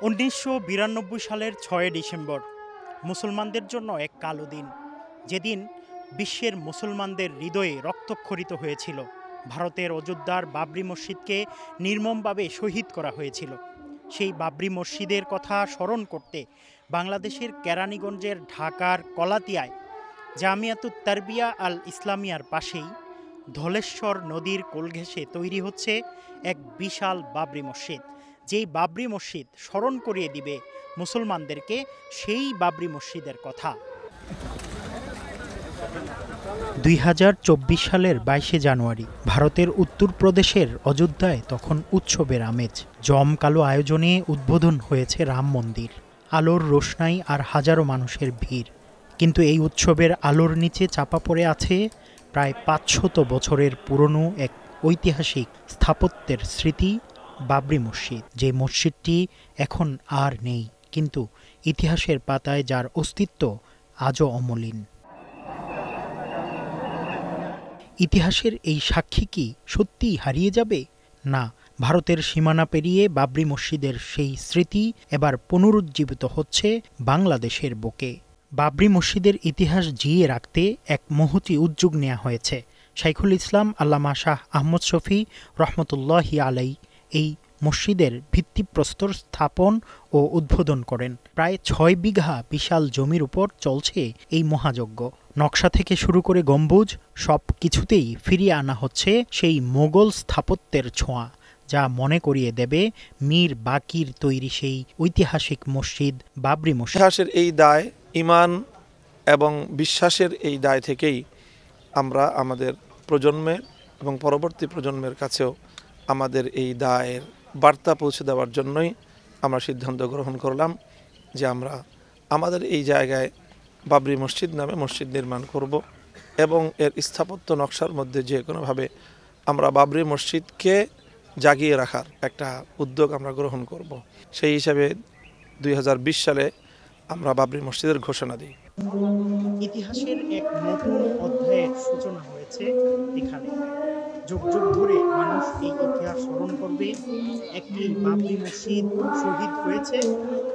1992 সালের 6 ডিসেম্বর মুসলমানদের জন্য এক কালো দিন, যেদিন বিশ্বের মুসলমানদের হৃদয়ে রক্তক্ষরিত হয়েছিল। ভারতের অযোধ্যার বাবরি মসজিদকে নির্মমভাবে শহীদ করা হয়েছিল। সেই বাবরি মসজিদের কথা স্মরণ করতে বাংলাদেশের কেরানীগঞ্জের ঢাকার কলাতিয়ায় জামিয়াতুত তারবিয়া আল ইসলামিয়ার পাশেই ধলেশ্বর নদীর কোল ঘেঁষে তৈরি হচ্ছে এক বিশাল বাবরি মসজিদ। যেই বাবরি মসজিদ স্মরণ করিয়ে দিবে মুসলমানদেরকে সেই বাবরি মসজিদের কথা। 2024 সালের 22 জানুয়ারি ভারতের উত্তরপ্রদেশের অযোধ্যায় তখন উৎসবের আমেজ। জমকালো আয়োজনে উদ্বোধন হয়েছে রাম মন্দির। আলোর রোশনাই আর হাজারো মানুষের ভিড়। কিন্তু এই উৎসবের আলোর নিচে চাপা পড়ে আছে প্রায় 500 বছরের পুরনো এক ঐতিহাসিক স্থাপত্যের স্মৃতি, বাবরি মসজিদ। যে মসজিদটি এখন আর নেই, কিন্তু ইতিহাসের পাতায় যার অস্তিত্ব আজও অমলিন। ইতিহাসের এই সাক্ষী কি সত্যিই হারিয়ে যাবে? না, ভারতের সীমানা পেরিয়ে বাবরি মসজিদের সেই স্মৃতি এবার পুনরুজ্জীবিত হচ্ছে বাংলাদেশের বুকে। বাবরি মসজিদের ইতিহাস জিইয়ে রাখতে এক মহতী উদ্যোগ নেওয়া হয়েছে। শাইখুল ইসলাম আল্লামা শাহ আহমদ শফী রহমতুল্লাহি আলাই এই মসজিদের ভিত্তিপ্রস্তর স্থাপন ও উদ্বোধন করেন। প্রায় 6 বিঘা বিশাল জমির উপর চলছে এই মহাযজ্ঞ। নকশা থেকে শুরু করে গম্বুজ সব কিছুতেই ফিরিয়ে আনা হচ্ছে সেই মোগল স্থাপত্যের ছোঁয়া, যা মনে করিয়ে দেবে মীর বাকির তৈরি সেই ঐতিহাসিক মসজিদ বাবরি মসজিদ। ইতিহাসের এই দায়, ঈমান এবং বিশ্বাসের এই দায় থেকেই আমরা আমাদের প্রজন্মের এবং পরবর্তী প্রজন্মের কাছেও আমাদের এই দায়ের বার্তা পৌঁছে দেওয়ার জন্যই আমরা সিদ্ধান্ত গ্রহণ করলাম যে আমরা আমাদের এই জায়গায় বাবরি মসজিদ নামে মসজিদ নির্মাণ করব এবং এর স্থাপত্য নকশার মধ্যে যে কোনোভাবে আমরা বাবরি মসজিদকে জাগিয়ে রাখার একটা উদ্যোগ আমরা গ্রহণ করব। সেই হিসাবে 2020 সালে আমরা বাবরি মসজিদের ঘোষণা দিই। ইতিহাসের এক নতুন অধ্যায়ের সূচনা হয়েছে এখানে। যুগ যুগ ধরে মানুষ এই ইতিহাস স্মরণ করবে। একটি বাবরি মসজিদ শহীদ হয়েছে,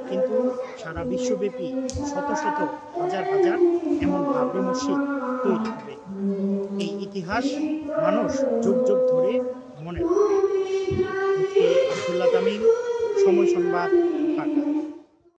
কিন্তু সারা বিশ্বব্যাপী শত শত হাজার হাজার এমন বাবরি মসজিদ তৈরি হবে। এই ইতিহাস মানুষ যুগ যুগ ধরে মনে রাখবে। মুফতি আব্দুল্লাহ তামিম, সময় সংবাদ।